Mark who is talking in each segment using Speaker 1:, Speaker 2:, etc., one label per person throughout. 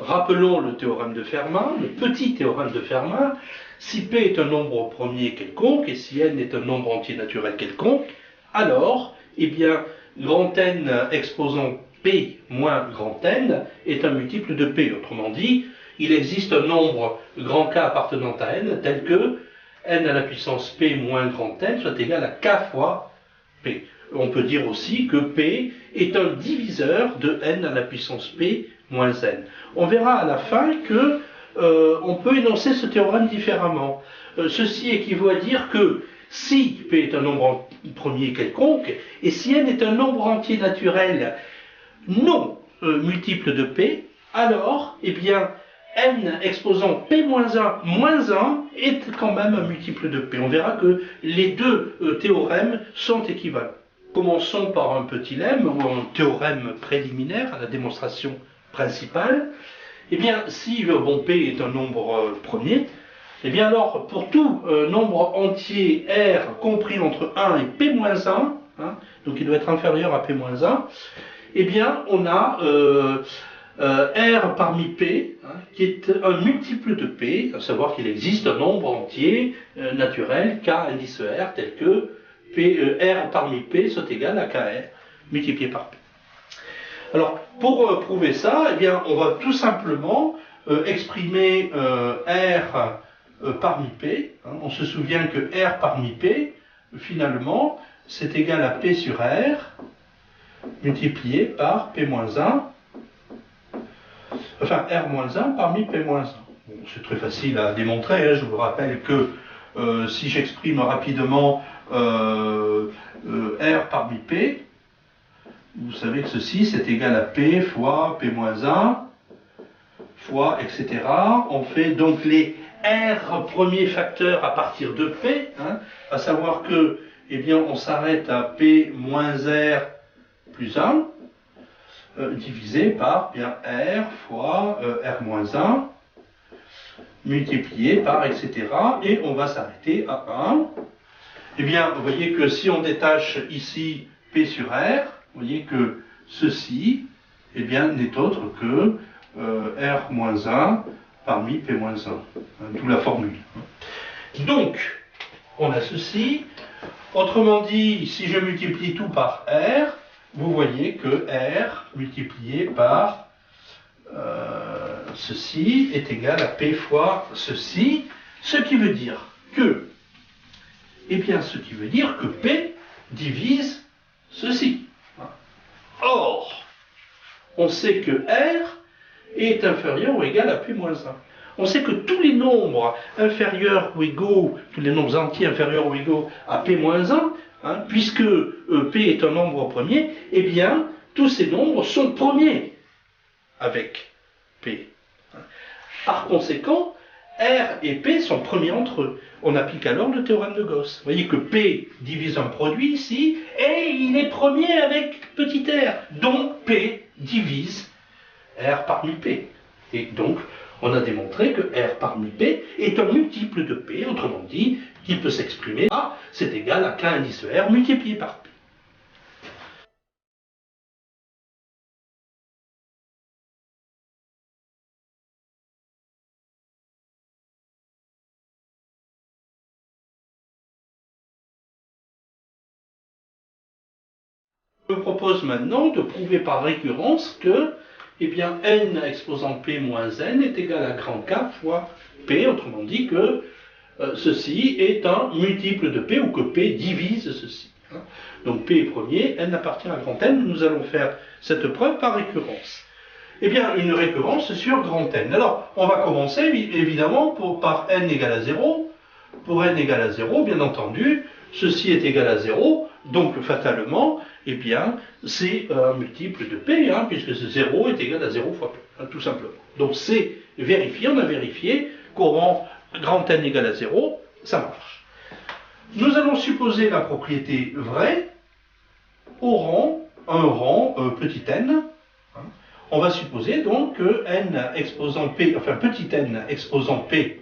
Speaker 1: Rappelons le théorème de Fermat, le petit théorème de Fermat. Si P est un nombre premier quelconque et si N est un nombre entier naturel quelconque, alors, eh bien, grand N exposant P moins grand N est un multiple de P. Autrement dit, il existe un nombre grand K appartenant à N tel que N à la puissance P moins grand N soit égal à K fois P. On peut dire aussi que P est un diviseur de N à la puissance P moins N. On verra à la fin que on peut énoncer ce théorème différemment. Ceci équivaut à dire que si P est un nombre premier quelconque, et si N est un nombre entier naturel non multiple de P, alors, eh bien, N exposant P moins 1 est quand même un multiple de P. On verra que les deux théorèmes sont équivalents. Commençons par un petit lemme ou un théorème préliminaire à la démonstration principale. Eh bien, si P est un nombre premier, eh bien alors, pour tout nombre entier R compris entre 1 et P-1, donc il doit être inférieur à P-1, eh bien, on a R parmi P, qui est un multiple de P, à savoir qu'il existe un nombre entier naturel, K indice R, tel que R parmi P soit égal à KR multiplié par P. Alors, pour prouver ça, eh bien, on va tout simplement exprimer R parmi P. On se souvient que R parmi P, finalement, c'est égal à P sur R multiplié par P-1, enfin R-1 parmi P-1. Bon, c'est très facile à démontrer, je vous rappelle que si j'exprime rapidement R parmi P, vous savez que ceci c'est égal à P fois P-1 fois etc. On fait donc les R premiers facteurs à partir de P, à savoir que, eh bien, on s'arrête à P moins R plus 1, divisé par bien R fois R-1, multiplié par etc. Et on va s'arrêter à 1. Eh bien, vous voyez que si on détache ici P sur R, vous voyez que ceci, eh bien, n'est autre que R-1 parmi P-1, d'où la formule. Donc, on a ceci. Autrement dit, si je multiplie tout par R, vous voyez que R multiplié par ceci est égal à P fois ceci, ce qui veut dire que, eh bien, ce qui veut dire que P divise ceci. Or, on sait que R est inférieur ou égal à P-1. On sait que tous les nombres inférieurs ou égaux, tous les nombres entiers inférieurs ou égaux à P-1, puisque P est un nombre premier, eh bien, tous ces nombres sont premiers avec P. Par conséquent, R et P sont premiers entre eux. On applique alors le théorème de Gauss. Vous voyez que P divise un produit ici, et il est premier avec petit r. Donc P divise R parmi P. Et donc, on a démontré que R parmi P est un multiple de P, autrement dit, qu'il peut s'exprimer A, c'est égal à K indice R multiplié par P. Je me propose maintenant de prouver par récurrence que, eh bien, N exposant P moins N est égal à grand K fois P, autrement dit que ceci est un multiple de P ou que P divise ceci. Donc P est premier, N appartient à grand N. Nous allons faire cette preuve par récurrence. Eh bien, une récurrence sur grand N. Alors, on va commencer évidemment par N égale à 0. Pour N égale à 0, bien entendu, ceci est égal à 0, donc fatalement, eh bien, c'est un multiple de P, puisque ce 0 est égal à 0 fois P, tout simplement. Donc c'est vérifié, on a vérifié qu'au rang grand N égale à 0, ça marche. Nous allons supposer la propriété vraie au rang, petit n. On va supposer donc que n exposant P, enfin petit n exposant P,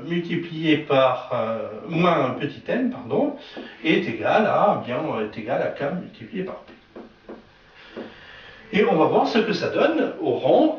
Speaker 1: multiplié par moins un petit n, pardon, est égal à K multiplié par P. Et on va voir ce que ça donne au rang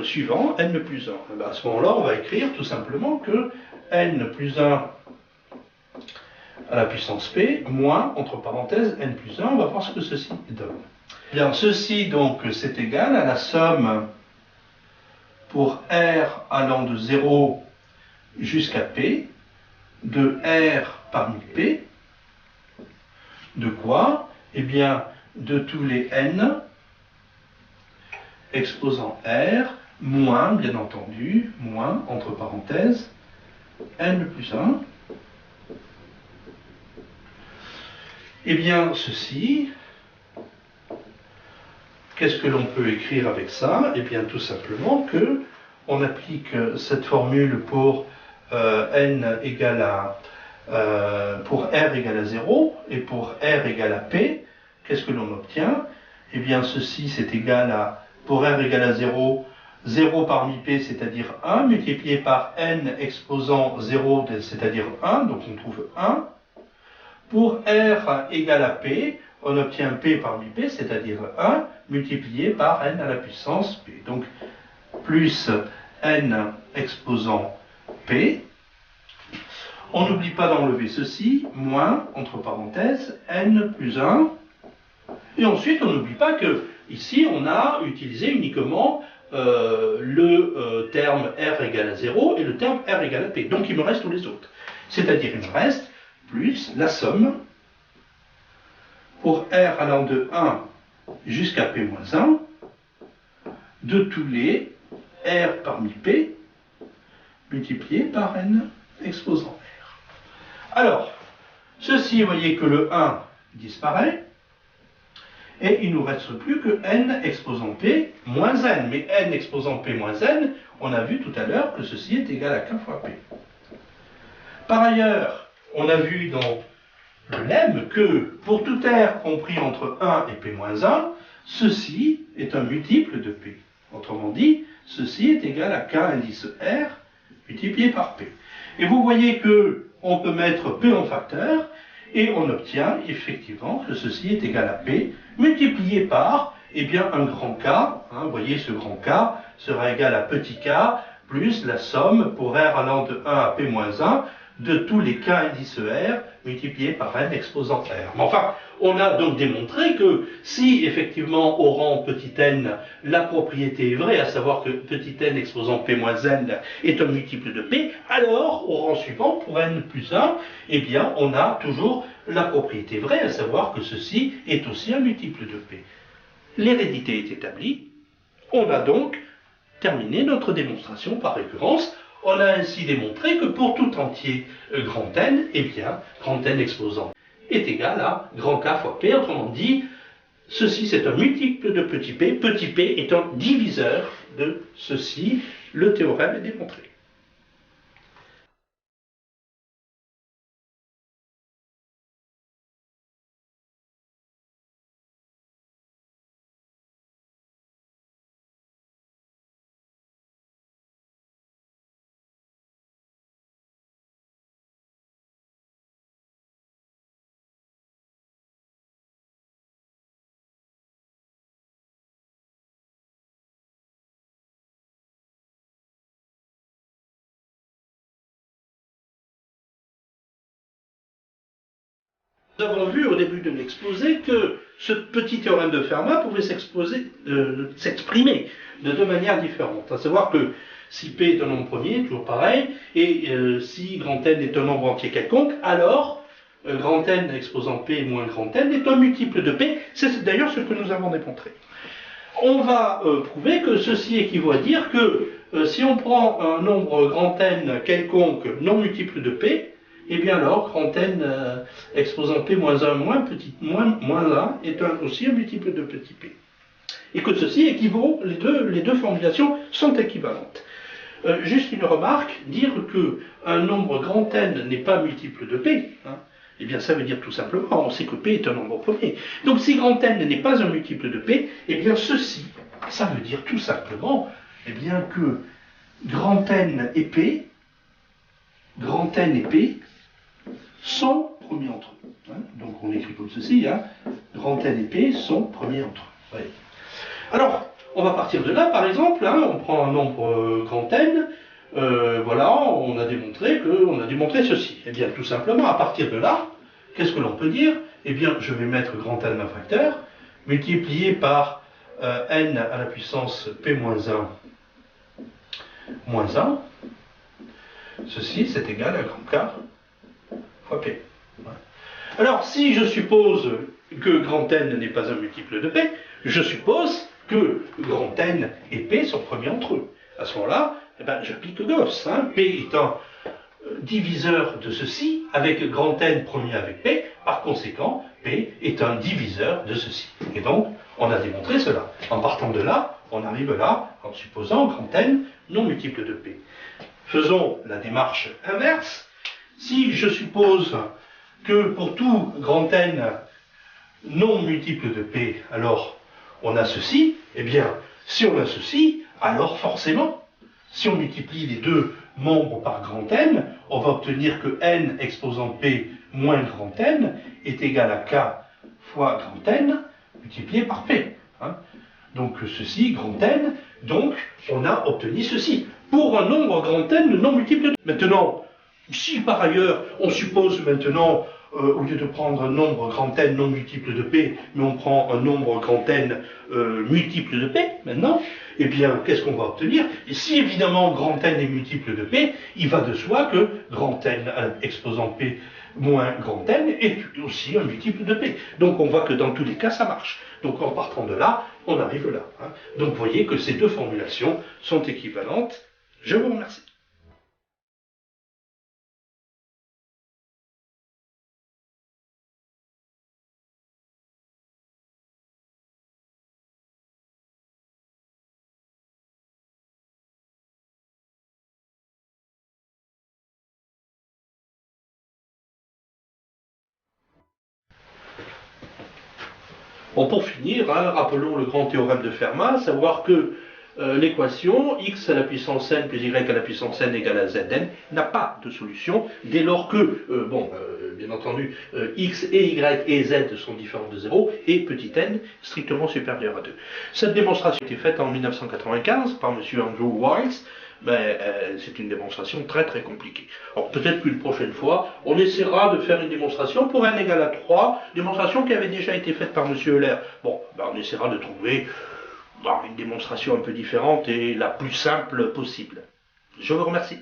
Speaker 1: suivant, n plus 1. Et bien à ce moment-là, on va écrire tout simplement que n plus 1 à la puissance p, moins, entre parenthèses, n plus 1, on va voir ce que ceci donne. Bien, ceci, donc, c'est égal à la somme pour r allant de 0 jusqu'à p, de r parmi p, de quoi? Eh bien, de tous les n exposant r, moins, bien entendu, moins, entre parenthèses, n plus 1. Eh bien, ceci, qu'est-ce que l'on peut écrire avec ça? Eh bien, tout simplement que on applique cette formule pour n égale à pour r égale à 0 et pour r égale à p. Qu'est-ce que l'on obtient? Eh bien, ceci, c'est égal à, pour r égale à 0, 0 parmi p, c'est-à-dire 1, multiplié par n exposant 0, c'est-à-dire 1, donc on trouve 1. Pour r égale à p, on obtient p parmi p, c'est-à-dire 1, multiplié par n à la puissance p. Donc, plus n exposant p. On n'oublie pas d'enlever ceci, moins, entre parenthèses, n plus 1. Et ensuite, on n'oublie pas que ici, on a utilisé uniquement le terme r égale à 0 et le terme r égale à p. Donc, il me reste tous les autres. C'est-à-dire, il me reste plus la somme pour r allant de 1 jusqu'à p moins 1 de tous les r parmi p multiplié par n exposant r. Alors, ceci, vous voyez que le 1 disparaît et il ne nous reste plus que n exposant p moins n. Mais n exposant p moins n, on a vu tout à l'heure que ceci est égal à k fois p. Par ailleurs, on a vu dans le lemme que pour tout r compris entre 1 et p moins 1, ceci est un multiple de p. Autrement dit, ceci est égal à k indice r multiplié par p. Et vous voyez que on peut mettre p en facteur et on obtient effectivement que ceci est égal à p multiplié par un grand K. Vous voyez, ce grand K sera égal à petit k plus la somme pour r allant de 1 à p moins 1 de tous les k indice r multipliés par n exposant r. Mais enfin, on a donc démontré que si effectivement au rang petit n, la propriété est vraie, à savoir que petit n exposant p moins n est un multiple de p, alors au rang suivant, pour n plus 1, eh bien on a toujours la propriété vraie, à savoir que ceci est aussi un multiple de p. L'hérédité est établie, on a donc terminé notre démonstration par récurrence. On a ainsi démontré que pour tout entier grand N, eh bien, grand N exposant est égal à grand K fois P. Autrement dit, ceci c'est un multiple de petit p est un diviseur de ceci. Le théorème est démontré. Nous avons vu au début de l'exposé que ce petit théorème de Fermat pouvait s'exprimer de deux manières différentes. À savoir que si P est un nombre premier, toujours pareil, et si grand N est un nombre entier quelconque, alors grand N exposant P moins grand N est un multiple de P. C'est d'ailleurs ce que nous avons démontré. On va prouver que ceci équivaut à dire que si on prend un nombre grand N quelconque non multiple de P, eh bien alors, grand N exposant P moins 1 moins 1 est aussi un multiple de petit p. Et que ceci équivaut, les deux formulations sont équivalentes. Juste une remarque, dire qu'un nombre grand N n'est pas multiple de P, eh bien ça veut dire tout simplement, on sait que P est un nombre premier. Donc si grand N n'est pas un multiple de P, eh bien ceci, ça veut dire tout simplement eh bien, que grand N et P sont premiers entre eux. Donc on écrit comme ceci, grand N et P sont premiers entre eux. Alors, on va partir de là, par exemple, hein, on prend un nombre grand N, voilà, on a démontré ceci. Eh bien, tout simplement, à partir de là, qu'est-ce que l'on peut dire? Eh bien, je vais mettre grand N un facteur, multiplié par n à la puissance p-1 moins 1. Ceci, c'est égal à grand K fois P. Alors, si je suppose que grand N n'est pas un multiple de P, je suppose que grand N et P sont premiers entre eux. À ce moment-là, eh ben, j'applique Gauss. Hein. P est un diviseur de ceci, avec grand N premier avec P, par conséquent, P est un diviseur de ceci. Et donc, on a démontré cela. En partant de là, on arrive là, en supposant grand N non multiple de P. Faisons la démarche inverse. Si je suppose que pour tout grand N non multiple de P, alors on a ceci, eh bien, si on a ceci, alors forcément, si on multiplie les deux membres par grand N, on va obtenir que n exposant P moins grand N est égal à K fois grand N multiplié par P. Hein. Donc ceci, grand N, donc on a obtenu ceci. Pour un nombre grand N non multiple de... Maintenant, si par ailleurs, on suppose maintenant, au lieu de prendre un nombre grand N non multiple de P, mais on prend un nombre grand N multiple de P, maintenant, eh bien, qu'est-ce qu'on va obtenir? Et si évidemment grand N est multiple de P, il va de soi que grand N exposant P moins grand N est aussi un multiple de P. Donc on voit que dans tous les cas, ça marche. Donc en partant de là, on arrive là. Hein. Donc vous voyez que ces deux formulations sont équivalentes. Je vous remercie. Bon, pour finir, hein, rappelons le grand théorème de Fermat, savoir que l'équation x à la puissance n plus y à la puissance n égale à zn n'a pas de solution dès lors que, bien entendu, x et y et z sont différents de 0 et petit n strictement supérieur à 2. Cette démonstration a été faite en 1995 par M. Andrew Wiles, mais c'est une démonstration très très compliquée. Alors peut-être qu'une prochaine fois, on essaiera de faire une démonstration pour n égale à 3, démonstration qui avait déjà été faite par M. Euler. Bon, ben, on essaiera de trouver une démonstration un peu différente et la plus simple possible. Je vous remercie.